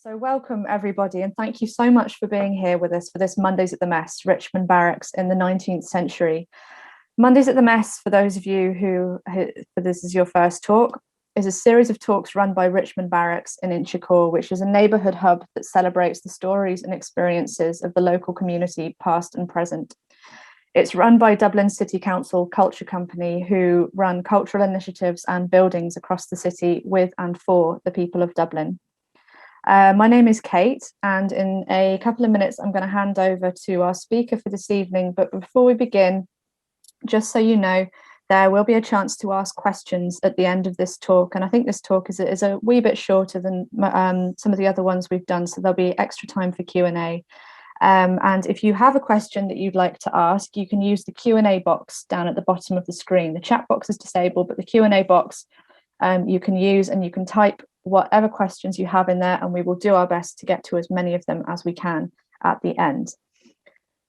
So welcome everybody, and thank you so much for being here with us for this Mondays at the Mess, Richmond Barracks in the 19th century. Mondays at the Mess, for those of you who this is your first talk, is a series of talks run by Richmond Barracks in Inchicore, which is a neighbourhood hub that celebrates the stories and experiences of the local community, past and present. It's run by Dublin City Council Culture Company, who run cultural initiatives and buildings across the city with and for the people of Dublin. My name is Kate, and in a couple of minutes, I'm going to hand over to our speaker for this evening. But before we begin, just so you know, there will be a chance to ask questions at the end of this talk. And I think this talk is a wee bit shorter than some of the other ones we've done, so there'll be extra time for Q&A. And if you have a question that you'd like to ask, you can use the Q&A box down at the bottom of the screen. The chat box is disabled, but the Q&A box you can use, and you can type whatever questions you have in there, and we will do our best to get to as many of them as we can at the end.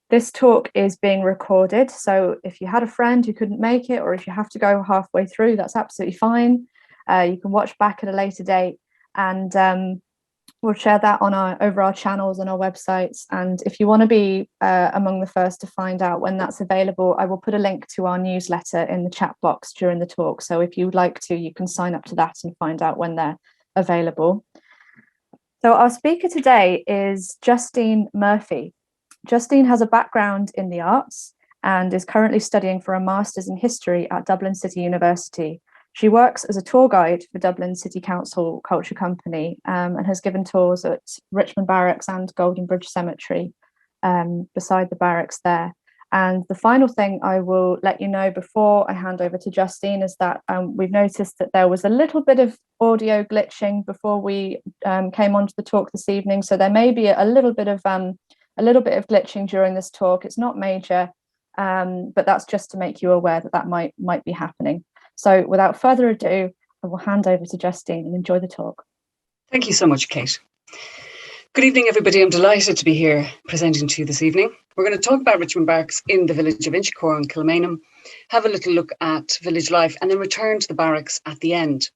This talk is being recorded, so if you had a friend who couldn't make it, or if you have to go halfway through, that's absolutely fine. You can watch back at a later date, and we'll share that on over our channels and our websites. And if you want to be among the first to find out when that's available, I will put a link to our newsletter in the chat box during the talk. So if you'd like to, you can sign up to that and find out when they're available. So our speaker today is Justine Murphy. Justine has a background in the arts and is currently studying for a master's in history at Dublin City University. She works as a tour guide for Dublin City Council Culture Company and has given tours at Richmond Barracks and Golden Bridge Cemetery beside the barracks there. And the final thing I will let you know before I hand over to Justine is that we've noticed that there was a little bit of audio glitching before we came onto the talk this evening. So there may be a little bit of glitching during this talk. It's not major, but that's just to make you aware that that might be happening. So without further ado, I will hand over to Justine and enjoy the talk. Thank you so much, Kate. Good evening, everybody. I'm delighted to be here presenting to you this evening. We're going to talk about Richmond Barracks in the village of Inchicore and Kilmainham, have a little look at village life, and then return to the barracks at the end.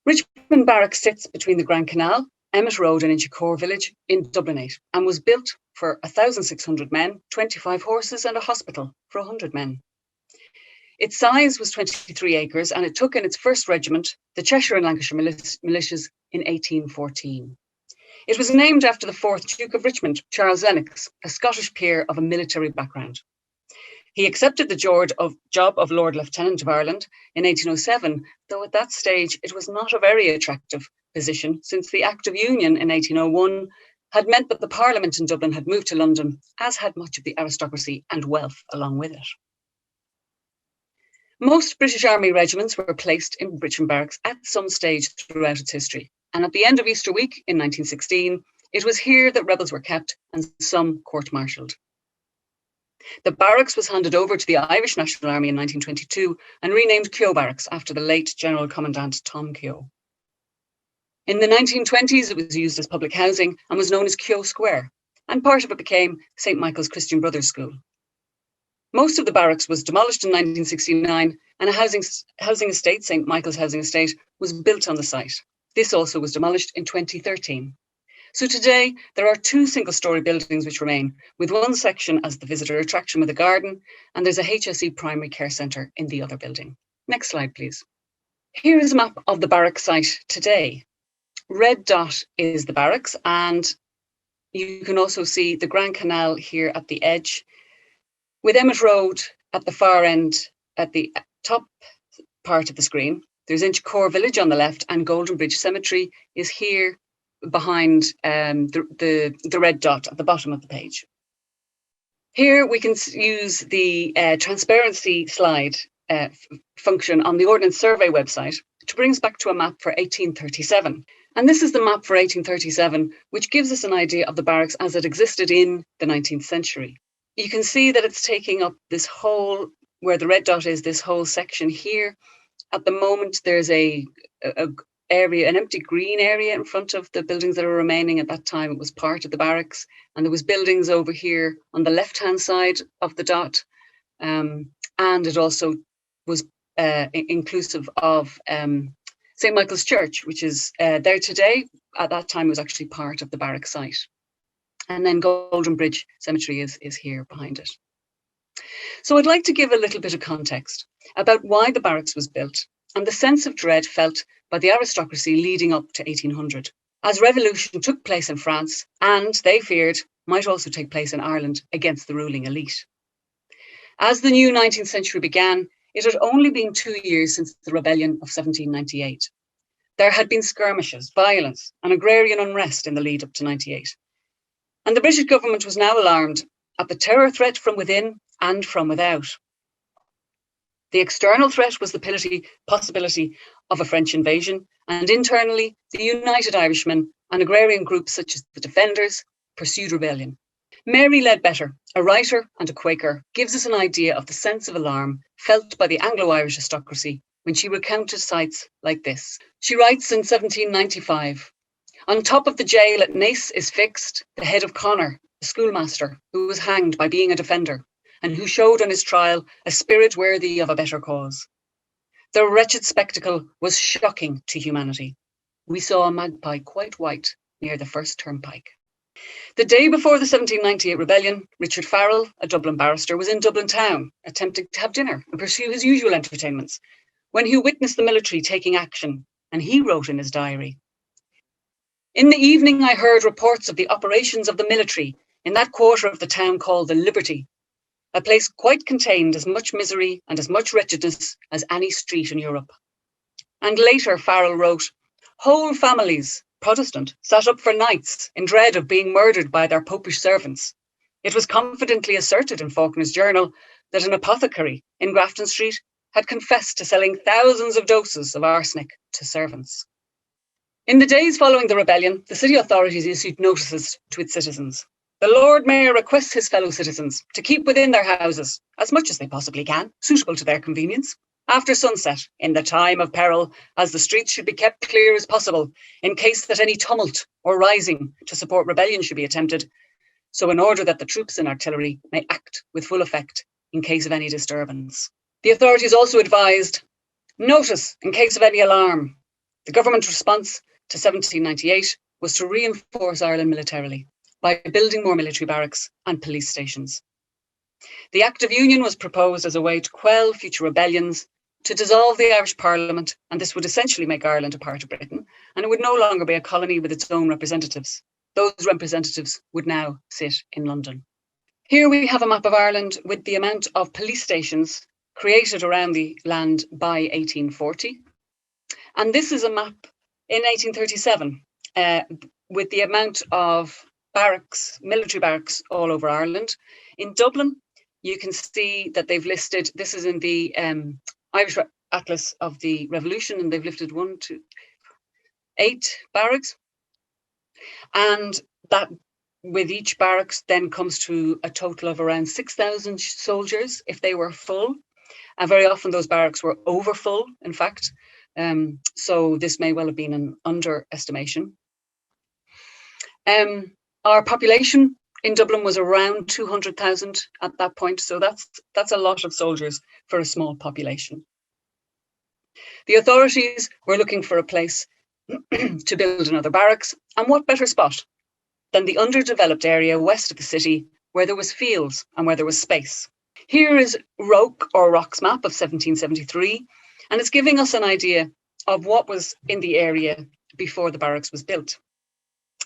Richmond Barracks sits between the Grand Canal, Emmet Road and Inchicore village in Dublin 8, and was built for 1,600 men, 25 horses and a hospital for 100 men. Its size was 23 acres, and it took in its first regiment, the Cheshire and Lancashire militias, in 1814. It was named after the 4th Duke of Richmond, Charles Lennox, a Scottish peer of a military background. He accepted the job of Lord Lieutenant of Ireland in 1807, though at that stage it was not a very attractive position, since the Act of Union in 1801 had meant that the Parliament in Dublin had moved to London, as had much of the aristocracy and wealth along with it. Most British Army regiments were placed in Richmond Barracks at some stage throughout its history, and at the end of Easter week in 1916, it was here that rebels were kept and some court-martialed. The barracks was handed over to the Irish National Army in 1922 and renamed Keogh Barracks after the late General Commandant Tom Keogh. In the 1920s, it was used as public housing and was known as Keogh Square, and part of it became St. Michael's Christian Brothers School. Most of the barracks was demolished in 1969, and a housing estate, St. Michael's Housing Estate, was built on the site. This also was demolished in 2013. So today, there are 2 single-storey buildings which remain, with one section as the visitor attraction with a garden, and there's a HSE primary care centre in the other building. Next slide, please. Here is a map of the barrack site today. Red dot is the barracks, and you can also see the Grand Canal here at the edge, with Emmet Road at the far end, at the top part of the screen. There's Inchicore village on the left, and Golden Bridge Cemetery is here behind the red dot at the bottom of the page. Here we can use the transparency slide function on the Ordnance Survey website to bring us back to a map for 1837. And this is the map for 1837, which gives us an idea of the barracks as it existed in the 19th century. You can see that it's taking up this whole, where the red dot is, this whole section here. At the moment, there's an empty green area in front of the buildings that are remaining. At that time, it was part of the barracks, and there was buildings over here on the left-hand side of the dot. And it also was inclusive of St. Michael's Church, which is there today, at that time was actually part of the Barrack Site. And then Golden Bridge Cemetery is here behind it. So I'd like to give a little bit of context about why the barracks was built and the sense of dread felt by the aristocracy leading up to 1800, as revolution took place in France and, they feared, might also take place in Ireland against the ruling elite. As the new 19th century began, it had only been 2 years since the rebellion of 1798. There had been skirmishes, violence, and agrarian unrest in the lead up to 98. And the British government was now alarmed at the terror threat from within and from without. The external threat was the possibility of a French invasion, and internally, the United Irishmen and agrarian groups such as the Defenders pursued rebellion. Mary Ledbetter, a writer and a Quaker, gives us an idea of the sense of alarm felt by the Anglo-Irish aristocracy when she recounted sites like this. She writes in 1795, "On top of the jail at Naas is fixed the head of Connor, the schoolmaster, who was hanged by being a defender, and who showed on his trial a spirit worthy of a better cause. The wretched spectacle was shocking to humanity. We saw a magpie quite white near the first turnpike." The day before the 1798 rebellion, Richard Farrell, a Dublin barrister, was in Dublin town, attempting to have dinner and pursue his usual entertainments, when he witnessed the military taking action, and he wrote in his diary, "In the evening I heard reports of the operations of the military in that quarter of the town called the Liberty, a place quite contained as much misery and as much wretchedness as any street in Europe." And later Farrell wrote, "Whole families, Protestant, sat up for nights in dread of being murdered by their popish servants. It was confidently asserted in Faulkner's journal that an apothecary in Grafton Street had confessed to selling thousands of doses of arsenic to servants." In the days following the rebellion, the city authorities issued notices to its citizens. "The Lord Mayor requests his fellow citizens to keep within their houses as much as they possibly can, suitable to their convenience, after sunset, in the time of peril, as the streets should be kept clear as possible, in case that any tumult or rising to support rebellion should be attempted, so in order that the troops and artillery may act with full effect in case of any disturbance." The authorities also advised, "Notice in case of any alarm." The government response to 1798 was to reinforce Ireland militarily by building more military barracks and police stations. The Act of Union was proposed as a way to quell future rebellions, to dissolve the Irish Parliament, and this would essentially make Ireland a part of Britain, and it would no longer be a colony with its own representatives. Those representatives would now sit in London. Here we have a map of Ireland with the amount of police stations created around the land by 1840. And this is a map in 1837 with the amount of barracks, military barracks all over Ireland. In Dublin, you can see that they've listed, this is in the Irish Atlas of the Revolution, and they've listed 1, 2, 8 barracks. And that with each barracks then comes to a total of around 6,000 soldiers if they were full. And very often those barracks were over full, in fact. So this may well have been an underestimation. Our population in Dublin was around 200,000 at that point. So that's a lot of soldiers for a small population. The authorities were looking for a place to build another barracks. And what better spot than the underdeveloped area west of the city where there was fields and where there was space. Here is Roke or Rock's map of 1773, and it's giving us an idea of what was in the area before the barracks was built.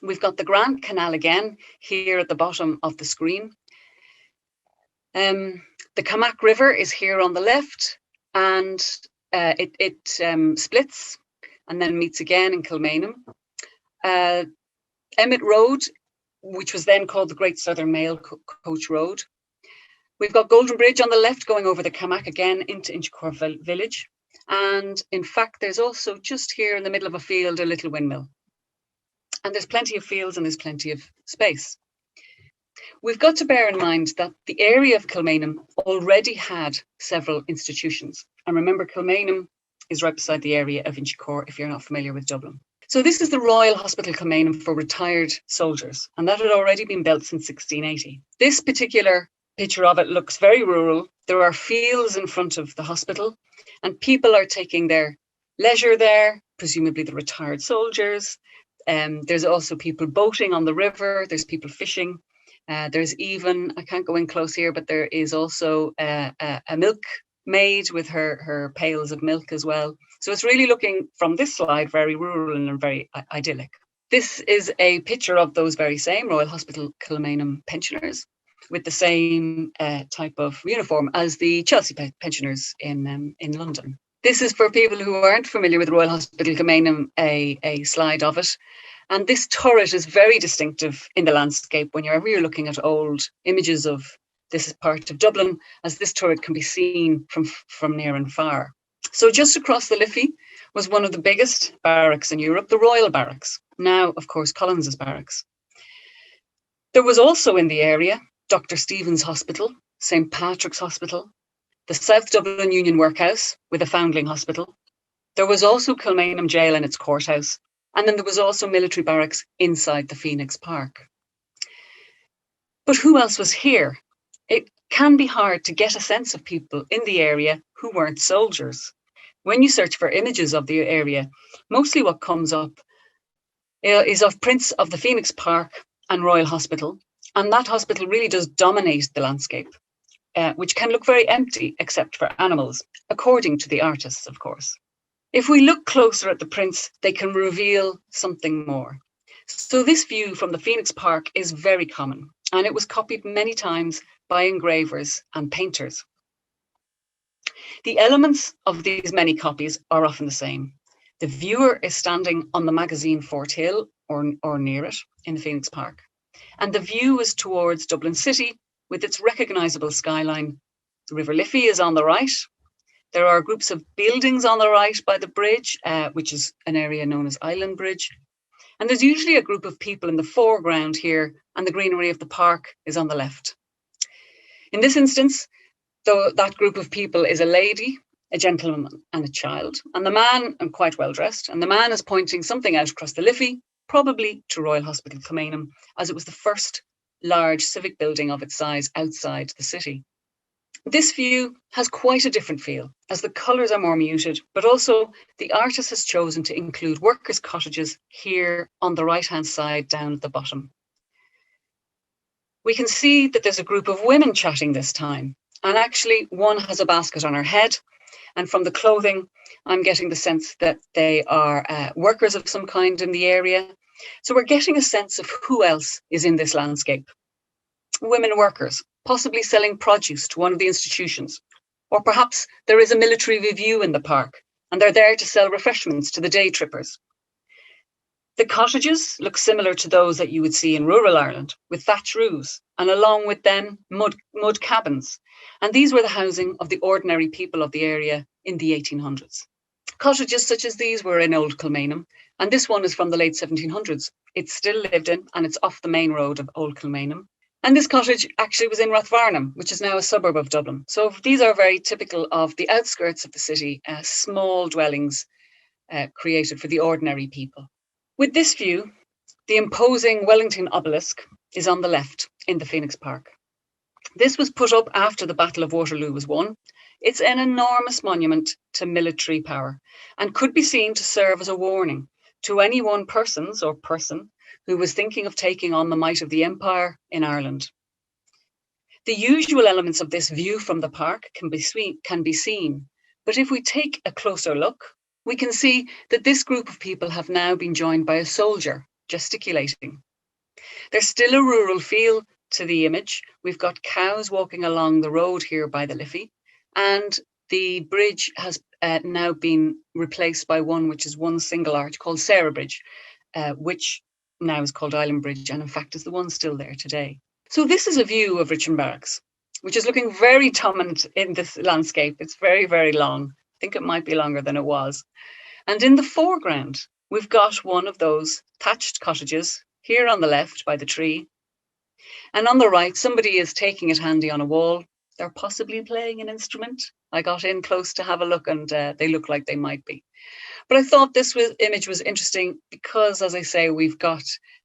We've got the Grand Canal again here at the bottom of the screen. The Camac River is here on the left, and it splits and then meets again in Kilmainham. Emmett Road, which was then called the Great Southern Mail Coach Road. We've got Golden Bridge on the left going over the Camac again into Inchicore village. And in fact, there's also just here in the middle of a field, a little windmill. And there's plenty of fields and there's plenty of space. We've got to bear in mind that the area of Kilmainham already had several institutions. And remember, Kilmainham is right beside the area of Inchicore, if you're not familiar with Dublin. So this is the Royal Hospital Kilmainham for retired soldiers, and that had already been built since 1680. This particular picture of it looks very rural. There are fields in front of the hospital, and people are taking their leisure there, presumably the retired soldiers. There's also people boating on the river. There's people fishing. There's even, I can't go in close here, but there is also a milkmaid with her pails of milk as well. So it's really looking from this slide very rural and very idyllic. This is a picture of those very same Royal Hospital Kilmainham pensioners with the same type of uniform as the Chelsea pensioners in London. This is, for people who aren't familiar with Royal Hospital Kilmainham, a slide of it. And this turret is very distinctive in the landscape whenever you're looking at old images of this part of Dublin, as this turret can be seen from near and far. So just across the Liffey was one of the biggest barracks in Europe, the Royal Barracks. Now, of course, Collins's Barracks. There was also in the area Dr. Stephen's Hospital, St. Patrick's Hospital, the South Dublin Union Workhouse with a Foundling Hospital. There was also Kilmainham Jail and its courthouse. And then there was also military barracks inside the Phoenix Park. But who else was here? It can be hard to get a sense of people in the area who weren't soldiers. When you search for images of the area, mostly what comes up is of prints of the Phoenix Park and Royal Hospital. And that hospital really does dominate the landscape, which can look very empty except for animals, according to the artists, of course. If we look closer at the prints, they can reveal something more. So this view from the Phoenix Park is very common, and it was copied many times by engravers and painters. The elements of these many copies are often the same. The viewer is standing on the magazine Fort Hill or near it in the Phoenix Park, and the view is towards Dublin City with its recognisable skyline. The River Liffey is on the right. There are groups of buildings on the right by the bridge, which is an area known as Island Bridge. And there's usually a group of people in the foreground here, and the greenery of the park is on the left. In this instance, though, that group of people is a lady, a gentleman and a child. And the man, and quite well dressed, and the man is pointing something out across the Liffey, probably to Royal Hospital Kilmainham, as it was the first large civic building of its size outside the city. This view has quite a different feel, as the colours are more muted, but also the artist has chosen to include workers' cottages here on the right-hand side down at the bottom. We can see that there's a group of women chatting this time, and actually one has a basket on her head, and from the clothing, I'm getting the sense that they are workers of some kind in the area. So we're getting a sense of who else is in this landscape. Women workers, possibly selling produce to one of the institutions. Or perhaps there is a military review in the park and they're there to sell refreshments to the day trippers. The cottages look similar to those that you would see in rural Ireland, with thatch roofs, and along with them mud cabins. And these were the housing of the ordinary people of the area in the 1800s. Cottages such as these were in Old Kilmainham, and this one is from the late 1700s. It's still lived in, and it's off the main road of Old Kilmainham. And this cottage actually was in Rathfarnham, which is now a suburb of Dublin. So these are very typical of the outskirts of the city, small dwellings created for the ordinary people. With this view, the imposing Wellington Obelisk is on the left in the Phoenix Park. This was put up after the Battle of Waterloo was won. It's an enormous monument to military power and could be seen to serve as a warning to any one person who was thinking of taking on the might of the empire in Ireland. The usual elements of this view from the park can be seen, but if we take a closer look, we can see that this group of people have now been joined by a soldier gesticulating. There's still a rural feel to the image. We've got cows walking along the road here by the Liffey, and the bridge has now been replaced by one which is one single arch called Sarah Bridge, which now is called Island Bridge, and in fact is the one still there today. So this is a view of Richmond Barracks, which is looking very dominant in this landscape. It's very, very long. I think it might be longer than it was. And in the foreground, we've got one of those thatched cottages here on the left by the tree. And on the right, somebody is taking it handy on a wall. They're possibly playing an instrument. I got in close to have a look, and they look like they might be. But I thought this image was interesting because, as I say, we've got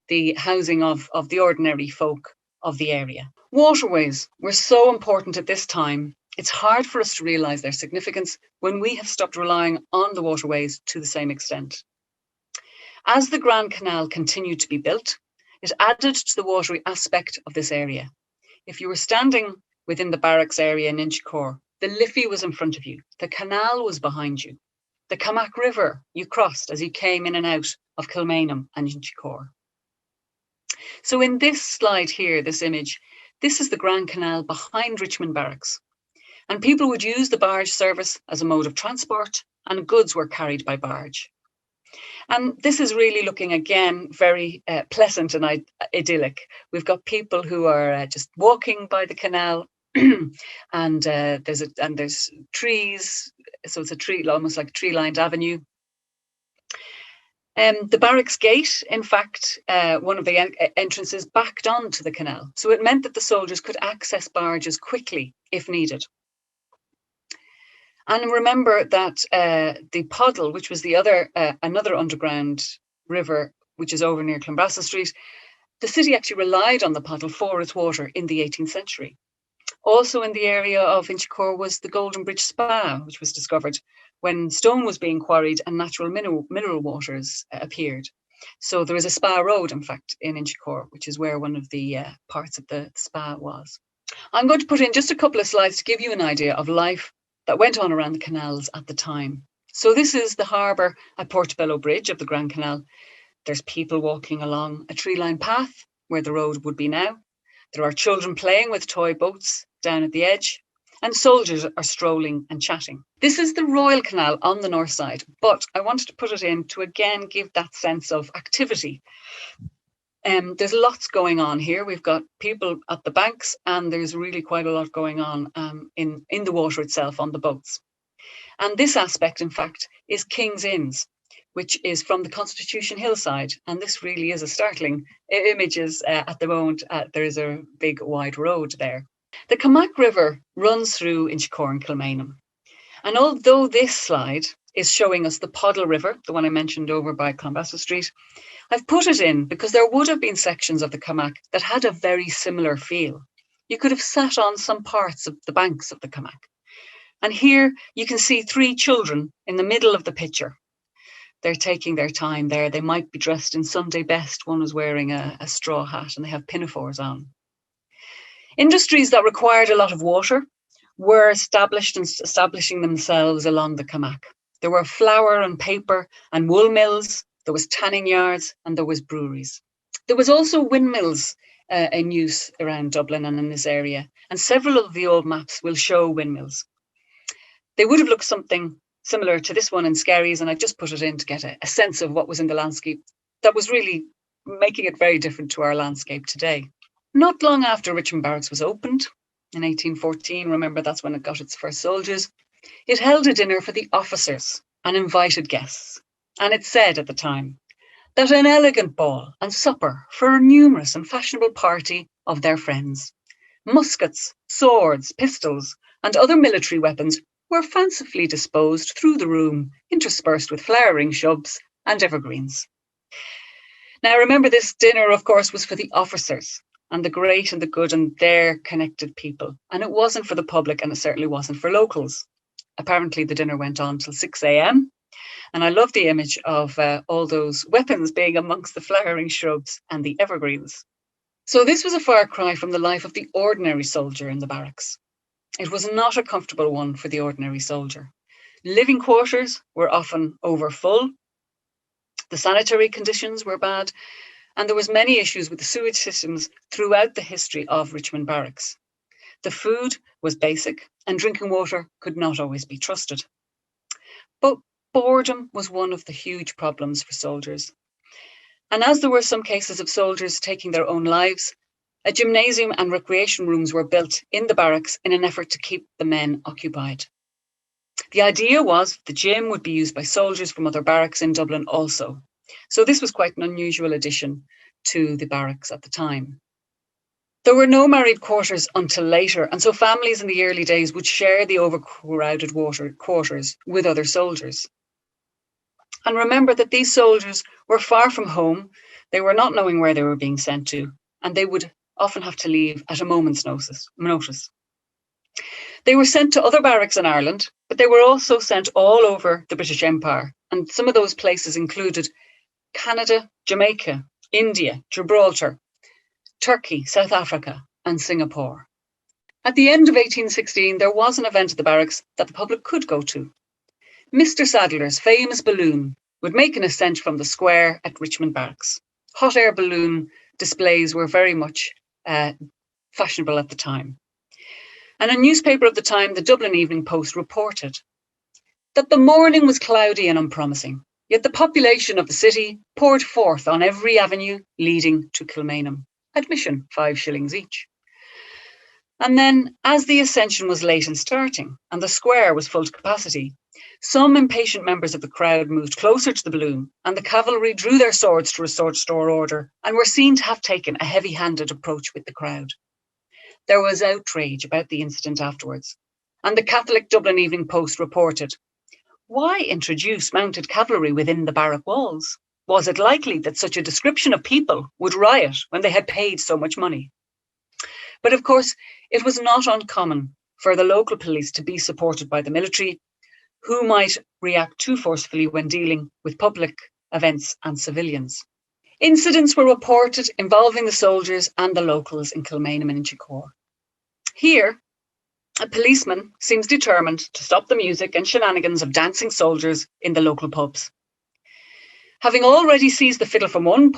the housing of the ordinary folk of the area. Waterways were so important at this time. It's hard for us to realise their significance when we have stopped relying on the waterways to the same extent. As the Grand Canal continued to be built, it added to the watery aspect of this area. If you were standing within the barracks area in Inchicore, the Liffey was in front of you, the canal was behind you, the Camac River you crossed as you came in and out of Kilmainham and Inchicore. So in this slide here, this image, this is the Grand Canal behind Richmond Barracks. And people would use the barge service as a mode of transport, and goods were carried by barge. And this is really looking again very pleasant and idyllic. We've got people who are just walking by the canal, and there's trees. So it's a tree, almost like a tree-lined avenue. The barracks gate, in fact, one of the entrances backed onto the canal. So it meant that the soldiers could access barges quickly if needed. And remember that the Poddle, which was the other another underground river, which is over near Clonbrassil Street, the city actually relied on the Poddle for its water in the 18th century. Also in the area of Inchicore was the Golden Bridge Spa, which was discovered when stone was being quarried and natural mineral waters appeared. So there is a spa road, in fact, in Inchicore, which is where one of the parts of the spa was. I'm going to put in just a couple of slides to give you an idea of life that went on around the canals at the time. So this is the harbour at Portobello Bridge of the Grand Canal. There's people walking along a tree-lined path where the road would be now. There are children playing with toy boats down at the edge, and soldiers are strolling and chatting. This is the Royal Canal on the north side, but I wanted to put it in to again give that sense of activity. There's lots going on here. We've got people at the banks, and there's really quite a lot going on in the water itself on the boats. And this aspect, in fact, is King's Inns, which is from the Constitution hillside. And this really is a startling images at the moment. There's a big wide road there. The Camac River runs through Inchicore and Kilmainham. And although this slide is showing us the Poddle River, the one I mentioned over by Clonbrassil Street, I've put it in because there would have been sections of the Camac that had a very similar feel. You could have sat on some parts of the banks of the Camac. And here you can see three children in the middle of the picture. They're taking their time there. They might be dressed in Sunday best. One was wearing a straw hat and they have pinafores on. Industries that required a lot of water were establishing themselves along the Camac. There were flour and paper and wool mills. There was tanning yards and there was breweries. There was also windmills in use around Dublin and in this area, and several of the old maps will show windmills. They would have looked something similar to this one in Skerries, and I just put it in to get a sense of what was in the landscape that was really making it very different to our landscape today. Not long after Richmond Barracks was opened, in 1814, remember that's when it got its first soldiers, it held a dinner for the officers and invited guests. And it said at the time that an elegant ball and supper for a numerous and fashionable party of their friends. Muskets, swords, pistols, and other military weapons were fancifully disposed through the room, interspersed with flowering shrubs and evergreens. Now remember, this dinner, of course, was for the officers and the great and the good and their connected people. And it wasn't for the public, and it certainly wasn't for locals. Apparently the dinner went on till 6 a.m. And I love the image of all those weapons being amongst the flowering shrubs and the evergreens. So this was a far cry from the life of the ordinary soldier in the barracks. It was not a comfortable one for the ordinary soldier. Living quarters were often over full. The sanitary conditions were bad, and there was many issues with the sewage systems throughout the history of Richmond Barracks. The food was basic, and drinking water could not always be trusted. But boredom was one of the huge problems for soldiers. And as there were some cases of soldiers taking their own lives, a gymnasium and recreation rooms were built in the barracks in an effort to keep the men occupied. The idea was the gym would be used by soldiers from other barracks in Dublin also. So this was quite an unusual addition to the barracks at the time. There were no married quarters until later, and so families in the early days would share the overcrowded quarters with other soldiers. And remember that these soldiers were far from home. They were not knowing where they were being sent to, and they would often have to leave at a moment's notice. They were sent to other barracks in Ireland, but they were also sent all over the British Empire. And some of those places included Canada, Jamaica, India, Gibraltar, Turkey, South Africa, and Singapore. At the end of 1816, there was an event at the barracks that the public could go to. Mr. Sadler's famous balloon would make an ascent from the square at Richmond Barracks. Hot air balloon displays were very much fashionable at the time. And a newspaper of the time, the Dublin Evening Post, reported that the morning was cloudy and unpromising, yet the population of the city poured forth on every avenue leading to Kilmainham. Admission, 5 shillings each. And then, as the ascension was late in starting and the square was full to capacity, some impatient members of the crowd moved closer to the balloon, and the cavalry drew their swords to restore order and were seen to have taken a heavy-handed approach with the crowd. There was outrage about the incident afterwards, and the Catholic Dublin Evening Post reported, "Why introduce mounted cavalry within the barrack walls? Was it likely that such a description of people would riot when they had paid so much money?" But of course, it was not uncommon for the local police to be supported by the military, who might react too forcefully when dealing with public events and civilians. Incidents were reported involving the soldiers and the locals in Kilmainham and Inchicore. Here, a policeman seems determined to stop the music and shenanigans of dancing soldiers in the local pubs. Having already seized the fiddle from one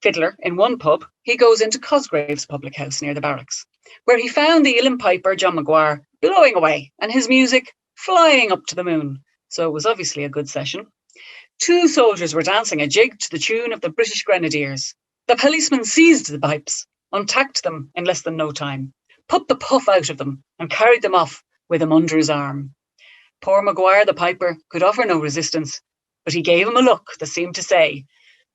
fiddler in one pub, he goes into Cosgrave's public house near the barracks, where he found the uilleann piper John Maguire blowing away and his music flying up to the moon. So it was obviously a good session. 2 soldiers were dancing a jig to the tune of the British Grenadiers. The policeman seized the pipes, untacked them in less than no time, put the puff out of them and carried them off with him under his arm. Poor Maguire the piper could offer no resistance, but he gave him a look that seemed to say,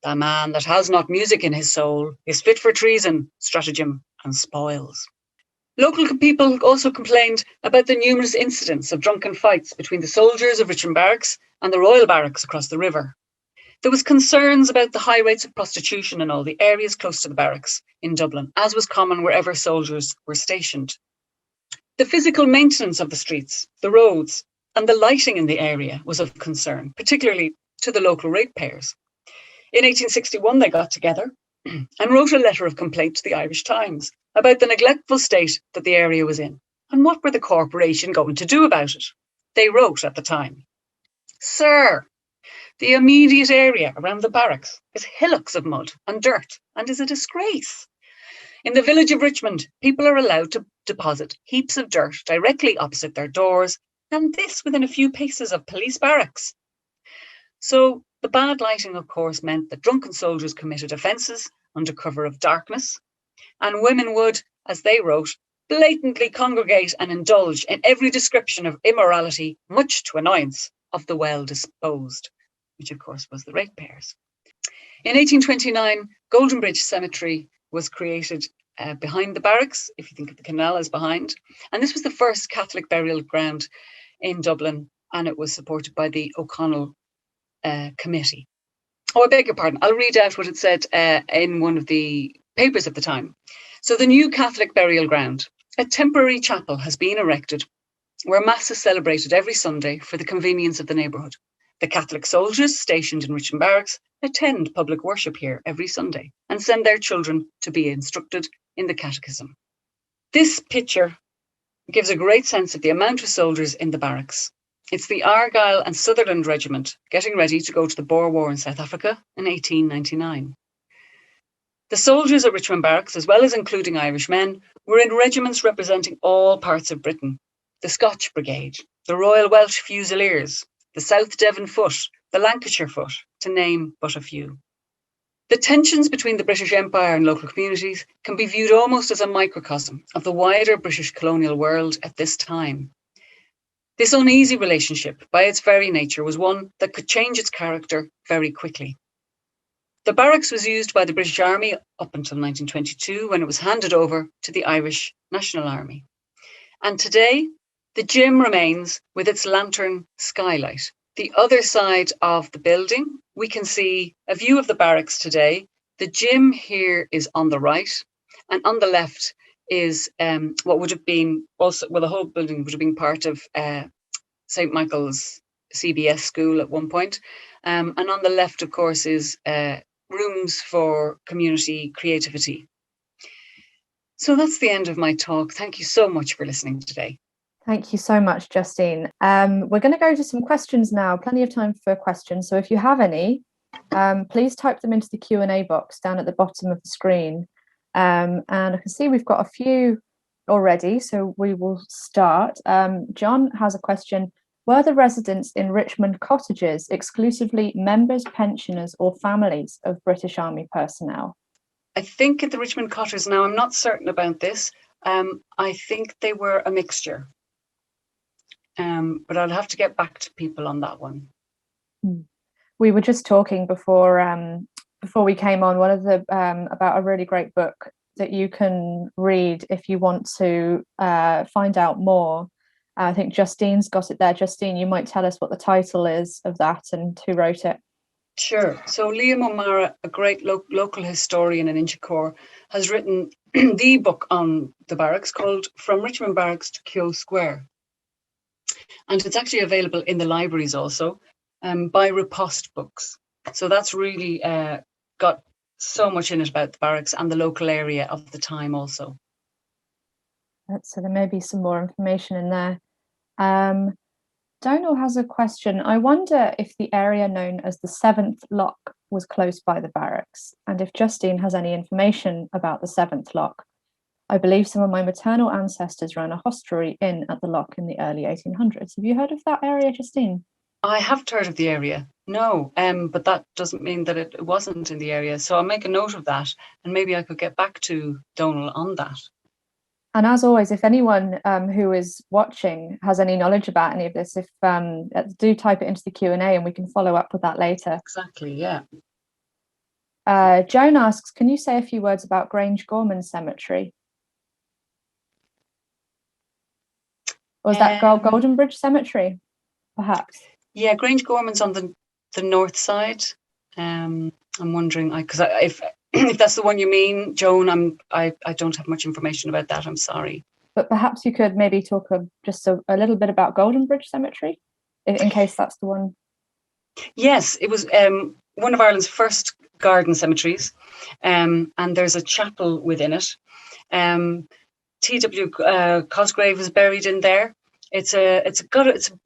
"The man that has not music in his soul is fit for treason, stratagem and spoils." Local people also complained about the numerous incidents of drunken fights between the soldiers of Richmond Barracks and the Royal Barracks across the river. There was concerns about the high rates of prostitution in all the areas close to the barracks in Dublin, as was common wherever soldiers were stationed. The physical maintenance of the streets, the roads, and the lighting in the area was of concern, particularly to the local ratepayers. In 1861, they got together and wrote a letter of complaint to the Irish Times about the neglectful state that the area was in, and what were the corporation going to do about it. They wrote at the time, "Sir, the immediate area around the barracks is hillocks of mud and dirt and is a disgrace. In the village of Richmond, people are allowed to deposit heaps of dirt directly opposite their doors, and this within a few paces of police barracks." So the bad lighting, of course, meant that drunken soldiers committed offences under cover of darkness, and women would, as they wrote, blatantly congregate and indulge in every description of immorality, much to annoyance of the well-disposed, which of course was the ratepayers. In 1829, Golden Bridge Cemetery was created behind the barracks, if you think of the Canal as behind, and this was the first Catholic burial ground in Dublin, and it was supported by the O'Connell Committee. Oh, I beg your pardon. I'll read out what it said in one of the papers at the time. So the new Catholic burial ground, a temporary chapel has been erected where Mass is celebrated every Sunday for the convenience of the neighbourhood. The Catholic soldiers stationed in Richmond Barracks attend public worship here every Sunday and send their children to be instructed in the catechism. This picture gives a great sense of the amount of soldiers in the barracks. It's the Argyll and Sutherland Regiment getting ready to go to the Boer War in South Africa in 1899. The soldiers at Richmond Barracks, as well as including Irish men, were in regiments representing all parts of Britain. The Scotch Brigade, the Royal Welsh Fusiliers, the South Devon Foot, the Lancashire Foot, to name but a few. The tensions between the British Empire and local communities can be viewed almost as a microcosm of the wider British colonial world at this time. This uneasy relationship, by its very nature, was one that could change its character very quickly. The barracks was used by the British Army up until 1922, when it was handed over to the Irish National Army. And today, the gym remains with its lantern skylight. The other side of the building, we can see a view of the barracks today. The gym here is on the right, and on the left is what would have been also, well, the whole building would have been part of St. Michael's CBS school at one point. And on the left, of course, is rooms for community creativity. So that's the end of my talk. Thank you so much for listening today. Thank you so much, Justine. We're going to go to some questions now, plenty of time for questions. So if you have any, please type them into the Q&A box down at the bottom of the screen. And I can see we've got a few already, so we will start. John has a question. Were the residents in Richmond cottages exclusively members, pensioners, or families of British Army personnel? I think at the Richmond cottages, now I'm not certain about this, I think they were a mixture. But I'll have to get back to people on that one. We were just talking before we came on, one of the about a really great book that you can read if you want to find out more. I think Justine's got it there. Justine, you might tell us what the title is of that and who wrote it. Sure. So Liam O'Mara, a great local historian in Inchicore, has written the book on the barracks called From Richmond Barracks to Keogh Square. And it's actually available in the libraries also by Riposte Books. So that's really got so much in it about the barracks and the local area of the time also. So there may be some more information in there. Donal has a question. I wonder if the area known as the 7th Lock was close by the barracks, and if Justine has any information about the 7th Lock. I believe some of my maternal ancestors ran a hostelry inn at the Lock in the early 1800s. Have you heard of that area, Justine? I haven't heard of the area, no, but that doesn't mean that it wasn't in the area. So I'll make a note of that, and maybe I could get back to Donal on that. And as always, if anyone who is watching has any knowledge about any of this, if do type it into the Q&A and we can follow up with that later. Exactly, yeah. Joan asks, can you say a few words about Grange Gorman Cemetery? Or is that Golden Bridge Cemetery, perhaps? Yeah, Grange Gorman's on the north side. I'm wondering, because if that's the one you mean, Joan, I don't have much information about that. I'm sorry. But perhaps you could maybe talk just a little bit about Golden Bridge Cemetery, in case that's the one. Yes, it was one of Ireland's first garden cemeteries, and there's a chapel within it. T.W. Cosgrave is buried in there. It's a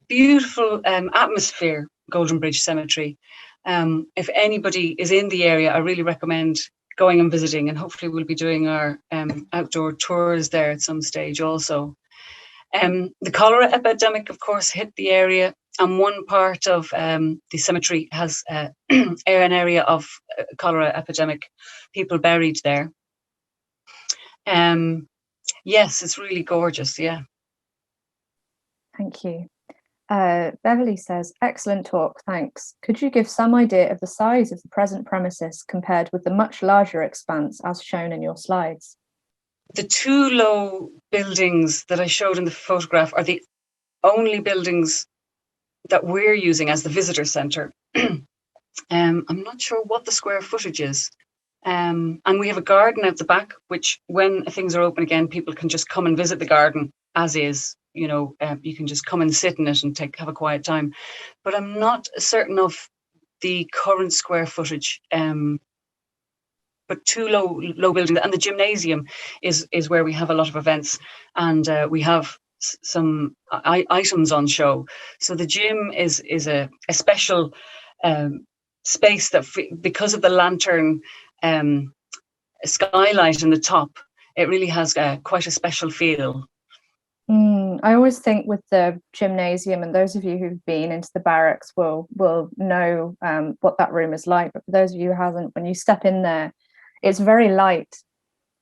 beautiful atmosphere, Golden Bridge Cemetery. If anybody is in the area, I really recommend going and visiting, and hopefully we'll be doing our outdoor tours there at some stage also. The cholera epidemic, of course, hit the area, and one part of the cemetery has an area of cholera epidemic people buried there. Yes, it's really gorgeous, yeah. Thank you. Beverly says, excellent talk, thanks. Could you give some idea of the size of the present premises compared with the much larger expanse as shown in your slides? The two low buildings that I showed in the photograph are the only buildings that we're using as the visitor centre. I'm not sure what the square footage is. And we have a garden out the back, which when things are open again, people can just come and visit the garden as is. You know, you can just come and sit in it and have a quiet time. But I'm not certain of the current square footage. But two low buildings, and the gymnasium is where we have a lot of events, and we have some items on show. So the gym is a special space that, because of the lantern skylight in the top, it really has quite a special feel. I always think with the gymnasium, and those of you who've been into the barracks will know what that room is like. But for those of you who haven't, when you step in there, it's very light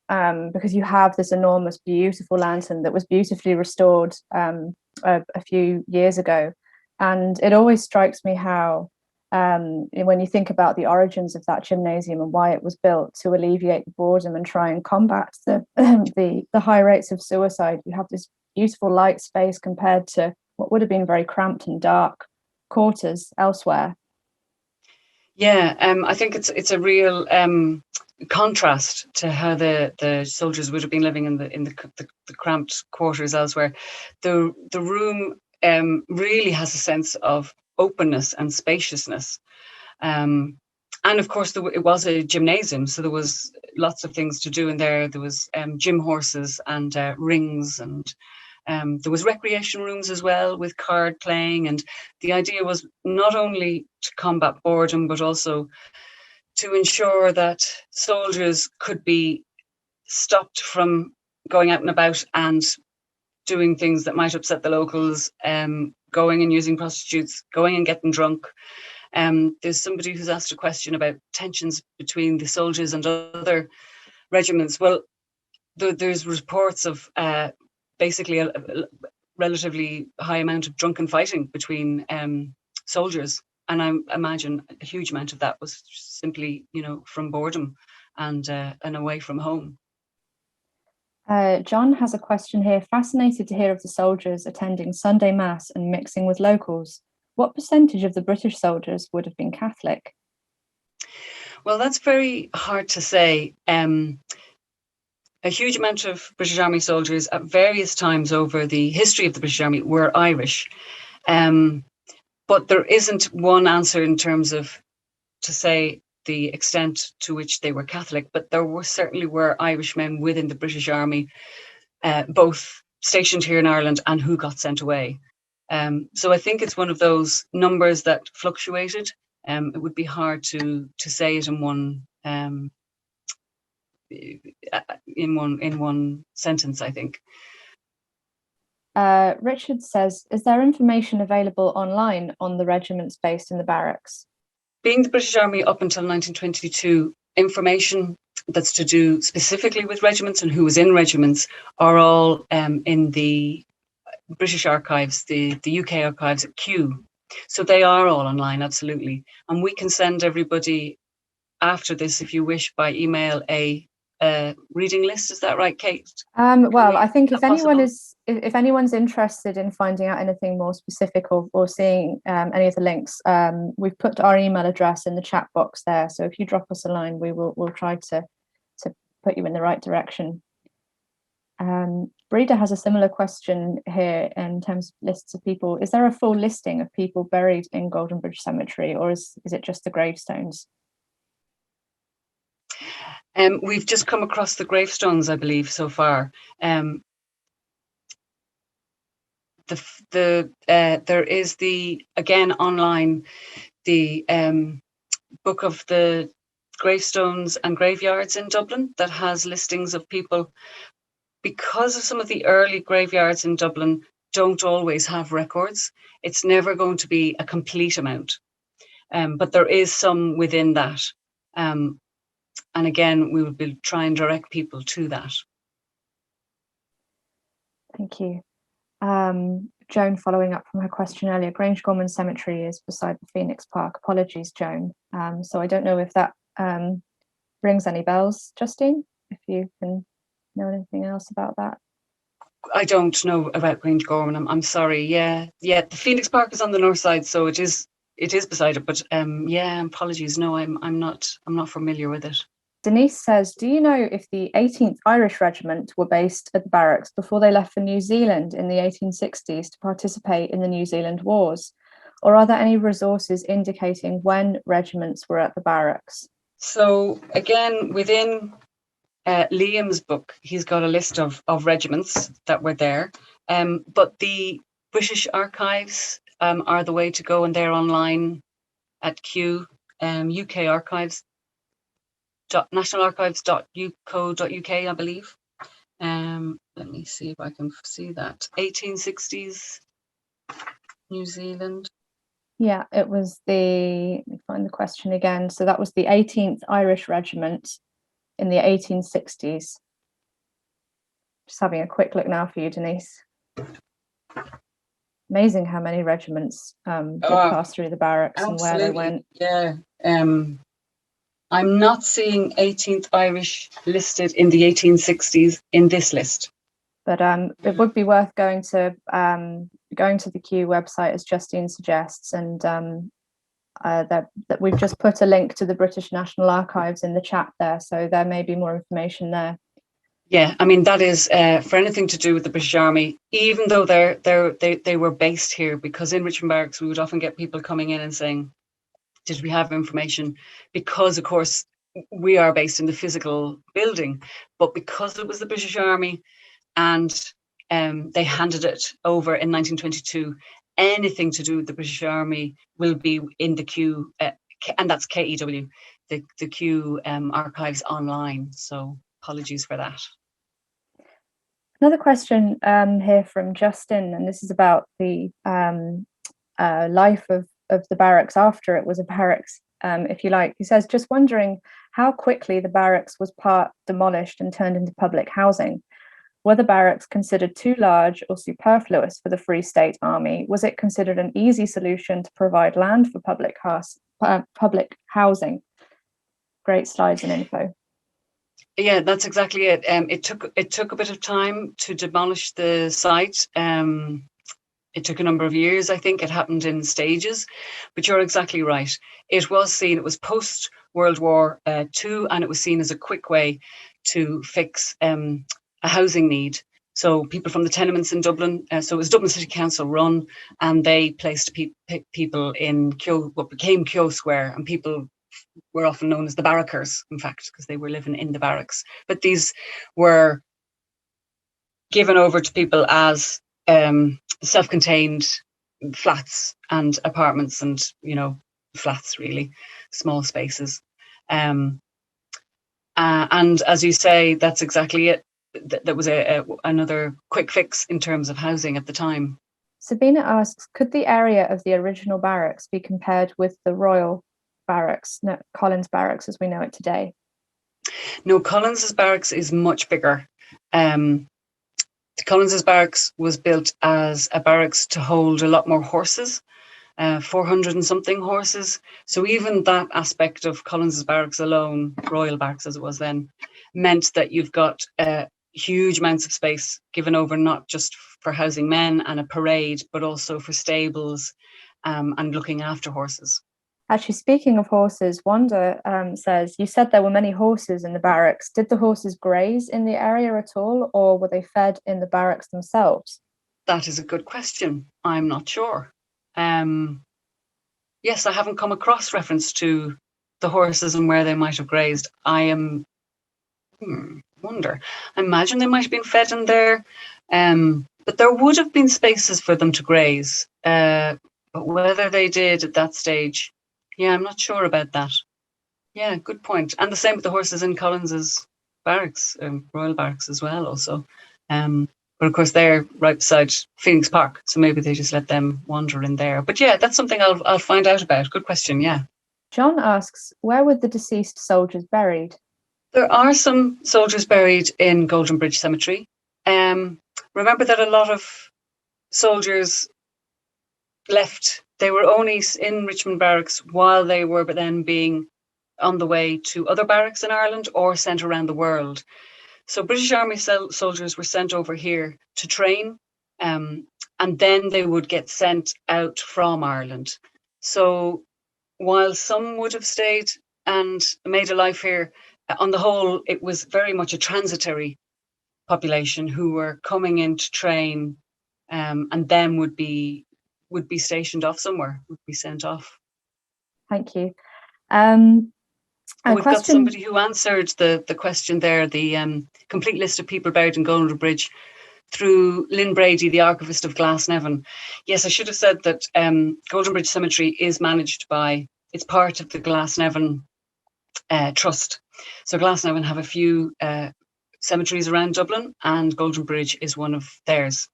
because you have this enormous, beautiful lantern that was beautifully restored a few years ago. And it always strikes me how, when you think about the origins of that gymnasium and why it was built to alleviate the boredom and try and combat the high rates of suicide, you have this beautiful light space compared to what would have been very cramped and dark quarters elsewhere. Yeah, I think it's a real contrast to how the soldiers would have been living in the cramped quarters elsewhere. The room really has a sense of openness and spaciousness. And of course, it was a gymnasium, so there was lots of things to do in there. There was gym horses and rings, and there was recreation rooms as well with card playing. And the idea was not only to combat boredom, but also to ensure that soldiers could be stopped from going out and about and doing things that might upset the locals, going and using prostitutes, going and getting drunk. There's somebody who's asked a question about tensions between the soldiers and other regiments. Well, there's reports of basically a relatively high amount of drunken fighting between soldiers. And I imagine a huge amount of that was simply, from boredom and away from home. John has a question here. Fascinated to hear of the soldiers attending Sunday Mass and mixing with locals. What percentage of the British soldiers would have been Catholic? Well, that's very hard to say. A huge amount of British Army soldiers at various times over the history of the British Army were Irish. But there isn't one answer in terms of to say the extent to which they were Catholic, but there certainly were Irishmen within the British Army, both stationed here in Ireland and who got sent away. So I think it's one of those numbers that fluctuated. It would be hard to say it in one sentence, I think. Richard says, is there information available online on the regiments based in the barracks? Being the British Army up until 1922, information that's to do specifically with regiments and who was in regiments are all in the British archives, the UK archives at Kew. So they are all online, absolutely. And we can send everybody after this, if you wish, by email a reading list. Is that right, Kate? Well, I think if anyone's interested in finding out anything more specific or seeing any of the links, we've put our email address in the chat box there. So if you drop us a line, we'll try to put you in the right direction. Breda has a similar question here in terms of lists of people. Is there a full listing of people buried in Golden Bridge Cemetery, or is it just the gravestones? We've just come across the gravestones, I believe, so far. There is again online, the book of the gravestones and graveyards in Dublin that has listings of people. Because of some of the early graveyards in Dublin don't always have records, it's never going to be a complete amount. But there is some within that. And again, we will try and direct people to that. Thank you. Joan, following up from her question earlier, Grange Gorman Cemetery is beside the Phoenix Park. Apologies, Joan. So I don't know if that rings any bells, Justine, if you can know anything else about that. I don't know about Grange Gorman. I'm sorry. Yeah. The Phoenix Park is on the north side, so it is beside it. But apologies. No, I'm not familiar with it. Denise says, do you know if the 18th Irish Regiment were based at the barracks before they left for New Zealand in the 1860s to participate in the New Zealand Wars? Or are there any resources indicating when regiments were at the barracks? So again, within Liam's book, he's got a list of regiments that were there. But the British archives are the way to go, and they're online at Kew, UK archives. nationalarchives.co.uk, I believe. Let me see if I can see that. 1860s, New Zealand. Yeah, it was let me find the question again. So that was the 18th Irish Regiment in the 1860s. Just having a quick look now for you, Denise. Amazing how many regiments did pass through the barracks and where they went. Yeah. I'm not seeing 18th Irish listed in the 1860s in this list. But it would be worth going to the Kew website, as Justine suggests, and that we've just put a link to the British National Archives in the chat there, so there may be more information there. Yeah, I mean, that is for anything to do with the British Army, even though they were based here, because in Richmond Barracks we would often get people coming in and saying, did we have information? Because, of course, we are based in the physical building, but because it was the British Army and they handed it over in 1922, anything to do with the British Army will be in the Kew, and that's KEW, the Kew archives online. So apologies for that. Another question here from Justin, and this is about the life of the barracks after it was a barracks, if you like. He says, just wondering how quickly the barracks was part demolished and turned into public housing. Were the barracks considered too large or superfluous for the Free State Army? Was it considered an easy solution to provide land for public housing? Great slides and info. Yeah, that's exactly it. It took a bit of time to demolish the site. It took a number of years. I think it happened in stages, but you're exactly right. It was post World War II, and it was seen as a quick way to fix a housing need. So people from the tenements in Dublin, so it was Dublin City Council run, and they placed people in what became Keogh Square, and people were often known as the barrackers, in fact, because they were living in the barracks. But these were given over to people as self-contained flats and apartments, and flats, really small spaces. And as you say, that's exactly it. That was another quick fix in terms of housing at the time. Sabina asks, could the area of the original barracks be compared with the Royal Barracks, no, Collins Barracks as we know it today? No, Collins's barracks is much bigger. Collins's barracks was built as a barracks to hold a lot more horses, 400 and something horses. So even that aspect of Collins's barracks alone, Royal Barracks as it was then, meant that you've got huge amounts of space given over, not just for housing men and a parade, but also for stables and looking after horses. Actually, speaking of horses, Wanda says, you said there were many horses in the barracks. Did the horses graze in the area at all, or were they fed in the barracks themselves? That is a good question. I'm not sure. Yes, I haven't come across reference to the horses and where they might have grazed. I wonder. I imagine they might have been fed in there, but there would have been spaces for them to graze. But whether they did at that stage, yeah, I'm not sure about that. Yeah, good point. And the same with the horses in Collins's barracks, Royal Barracks as well, also. But of course, they're right beside Phoenix Park, so maybe they just let them wander in there. But yeah, that's something I'll find out about. Good question, yeah. John asks, where were the deceased soldiers buried? There are some soldiers buried in Golden Bridge Cemetery. Remember that a lot of soldiers left. They were only in Richmond Barracks while they were then being on the way to other barracks in Ireland or sent around the world. So British Army soldiers were sent over here to train, and then they would get sent out from Ireland. So while some would have stayed and made a life here, on the whole, it was very much a transitory population who were coming in to train, and then would be stationed off somewhere, would be sent off. Thank you. We've got somebody who answered the question there, the complete list of people buried in Golden Bridge, through Lynn Brady, the archivist of Glasnevin. Yes, I should have said that Golden Bridge Cemetery is managed by, it's part of the Glasnevin Trust. So Glasnevin have a few cemeteries around Dublin, and Golden Bridge is one of theirs.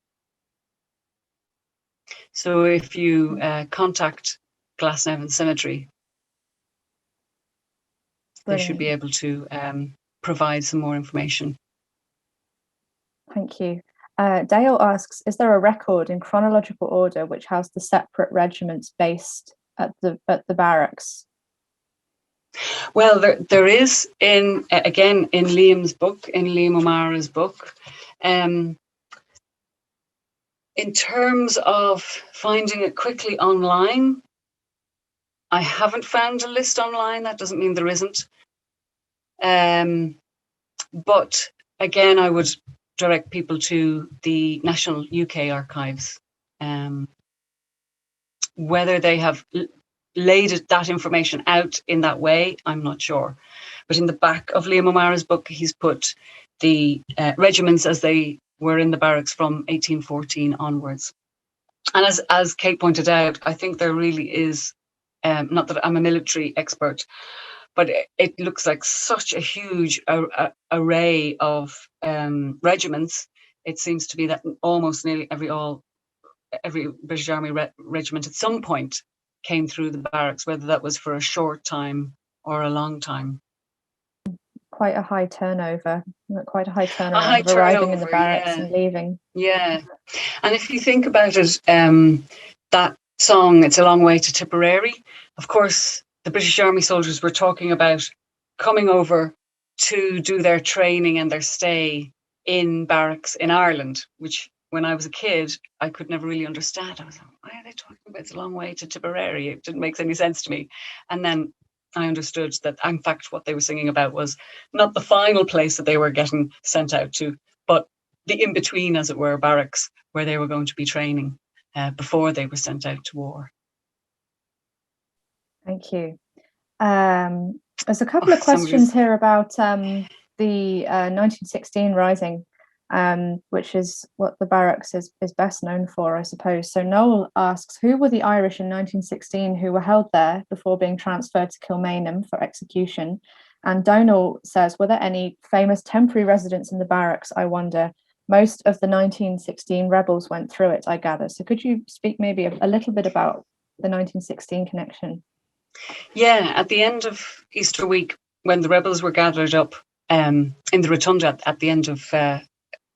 So if you contact Glasnevin Cemetery, they should be able to provide some more information. Thank you. Dale asks, is there a record in chronological order which has the separate regiments based at the barracks? Well, there is again in Liam's book, in Liam O'Mara's book. In terms of finding it quickly online, I haven't found a list online. That doesn't mean there isn't. But again, I would direct people to the National UK Archives. Whether they have laid that information out in that way, I'm not sure. But in the back of Liam O'Mara's book, he's put the regiments as they were in the barracks from 1814 onwards. And as Kate pointed out, I think there really is, not that I'm a military expert, but it looks like such a huge array of regiments. It seems to be that almost nearly every British Army regiment at some point came through the barracks, whether that was for a short time or a long time. Quite a high turnover, High arriving in the turnover, barracks yeah. and leaving. Yeah. And if you think about it, that song, It's a Long Way to Tipperary, of course, the British Army soldiers were talking about coming over to do their training and their stay in barracks in Ireland, which when I was a kid, I could never really understand. I was like, why are they talking about It's a Long Way to Tipperary? It didn't make any sense to me. And then I understood that, in fact, what they were singing about was not the final place that they were getting sent out to, but the in-between, as it were, barracks where they were going to be training before they were sent out to war. Thank you. There's a couple of questions here about the 1916 Rising, which is what the barracks is best known for, I suppose. So Noel asks, who were the Irish in 1916 who were held there before being transferred to Kilmainham for execution? And Donal says, were there any famous temporary residents in the barracks, I wonder? Most of the 1916 rebels went through it, I gather. So could you speak maybe a little bit about the 1916 connection? Yeah, at the end of Easter week, when the rebels were gathered up in the rotunda at the end of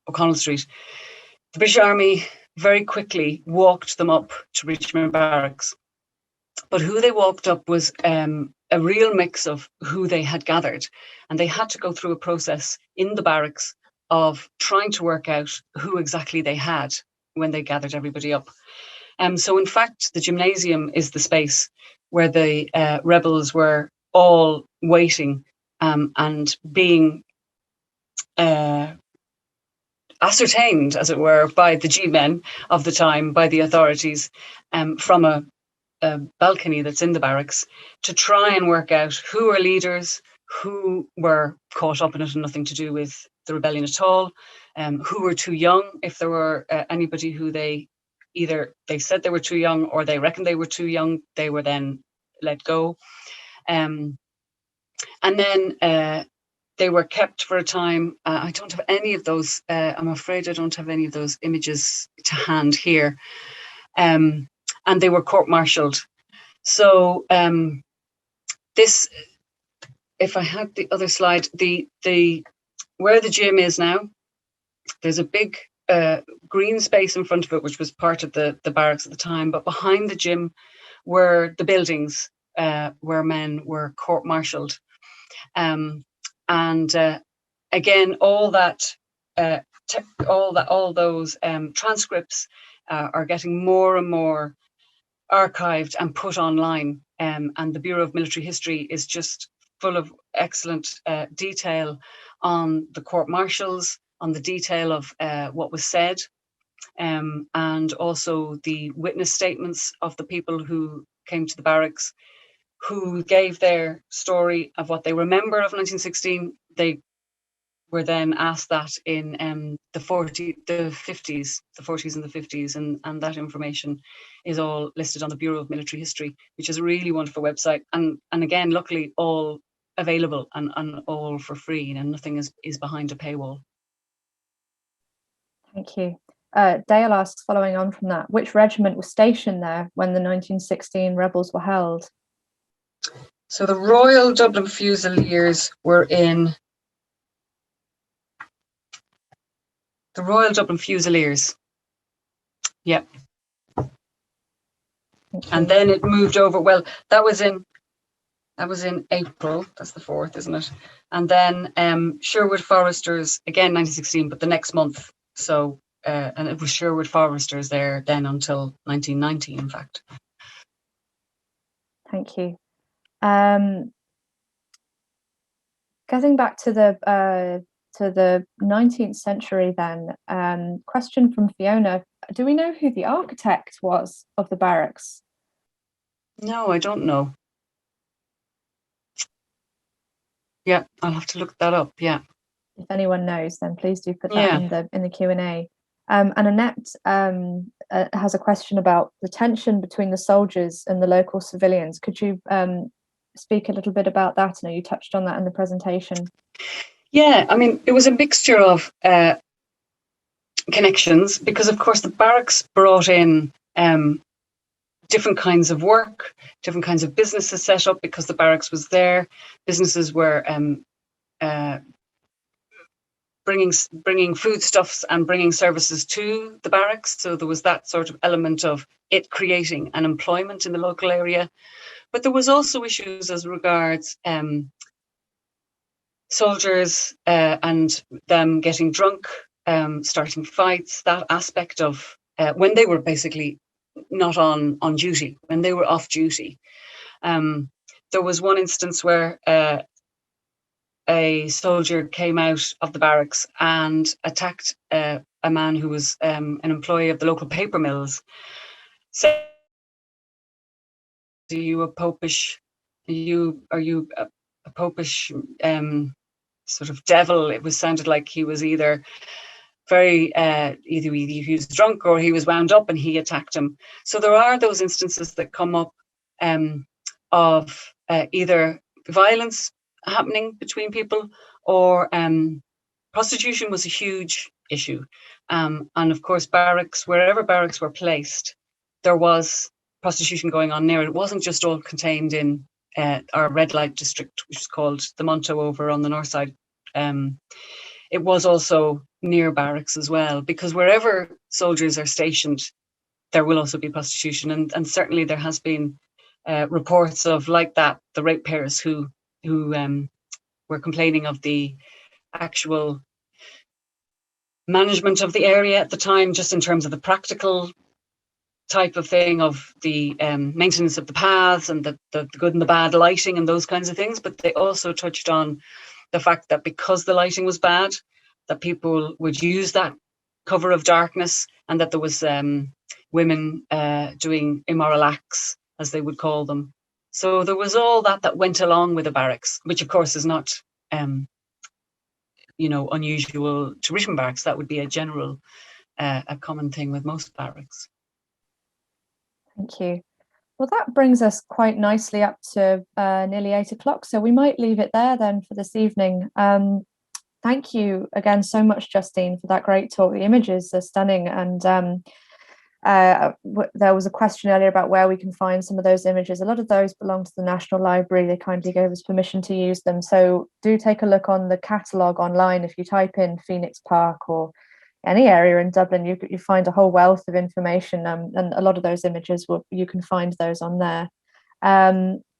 O'Connell Street, the British Army very quickly walked them up to Richmond Barracks. But who they walked up was a real mix of who they had gathered. And they had to go through a process in the barracks of trying to work out who exactly they had when they gathered everybody up. So in fact, the gymnasium is the space where the rebels were all waiting and being ascertained, as it were, by the G-men of the time, by the authorities, from a balcony that's in the barracks, to try and work out who are leaders, who were caught up in it and nothing to do with the rebellion at all, who were too young, if there were anybody who either they said they were too young or they reckoned they were too young, they were then let go. And then they were kept for a time. I don't have any of those. I'm afraid I don't have any of those images to hand here. And they were court-martialed. So this, if I had the other slide, the where the gym is now, there's a big green space in front of it, which was part of the barracks at the time. But behind the gym were the buildings where men were court-martialed. And again, all those transcripts are getting more and more archived and put online. And the Bureau of Military History is just full of excellent detail on the court-martials, on the detail of what was said, and also the witness statements of the people who came to the barracks, who gave their story of what they remember of 1916. They were then asked that in the 40s and the 50s, and that information is all listed on the Bureau of Military History, which is a really wonderful website, and again, luckily, all available and all for free, and nothing is behind a paywall. Thank you. Dale asks, following on from that, which regiment was stationed there when the 1916 rebels were held? So the Royal Dublin Fusiliers were in the Royal Dublin Fusiliers. Yep. And then it moved over. Well, that was in April. That's the 4th, isn't it? And then Sherwood Foresters, again 1916, but the next month. So and it was Sherwood Foresters there then until 1990, in fact. Thank you. Getting back to the to the 19th century then. Question from Fiona. Do we know who the architect was of the barracks? No, I don't know. Yeah, I'll have to look that up. Yeah. If anyone knows, then please do put that in the Q&A. And Annette has a question about the tension between the soldiers and the local civilians. Could you speak a little bit about that? I know you touched on that in the presentation. Yeah, I mean, it was a mixture of connections, because of course the barracks brought in different kinds of work, different kinds of businesses set up because the barracks was there. Businesses were bringing foodstuffs and bringing services to the barracks. So there was that sort of element of it creating an employment in the local area. But there was also issues as regards soldiers and them getting drunk, starting fights, that aspect of when they were basically not on duty, when they were off duty. There was one instance where a soldier came out of the barracks and attacked a man who was an employee of the local paper mills. Said, "Are you a popish? Are you a popish sort of devil?" It was sounded like he was either very either he was drunk or he was wound up and he attacked him. So there are those instances that come up of either violence happening between people, or prostitution was a huge issue. And of course, barracks, wherever barracks were placed, there was prostitution going on near. It wasn't just all contained in our red light district, which is called the Monto over on the north side. It was also near barracks as well, because wherever soldiers are stationed, there will also be prostitution. And certainly there has been reports of, like that, the ratepayers who were complaining of the actual management of the area at the time, just in terms of the practical type of thing of the maintenance of the paths and the good and the bad lighting and those kinds of things. But they also touched on the fact that because the lighting was bad, that people would use that cover of darkness, and that there was women doing immoral acts, as they would call them. So there was all that went along with the barracks, which of course is not unusual to Richmond Barracks. That would be a general, a common thing with most barracks. Thank you. Well, that brings us quite nicely up to nearly 8 o'clock, so we might leave it there then for this evening. Thank you again so much, Justine, for that great talk. The images are stunning, and there was a question earlier about where we can find some of those images. A lot of those belong to the National Library. They kindly gave us permission to use them, so do take a look on the catalogue online. If you type in Phoenix Park or any area in Dublin, you find a whole wealth of information, and a lot of those images you can find those on there.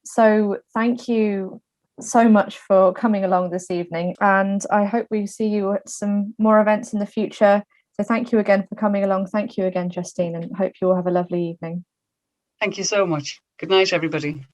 So thank you so much for coming along this evening, and I hope we see you at some more events in the future. So thank you again for coming along. Thank you again, Justine, and hope you all have a lovely evening. Thank you so much. Good night, everybody.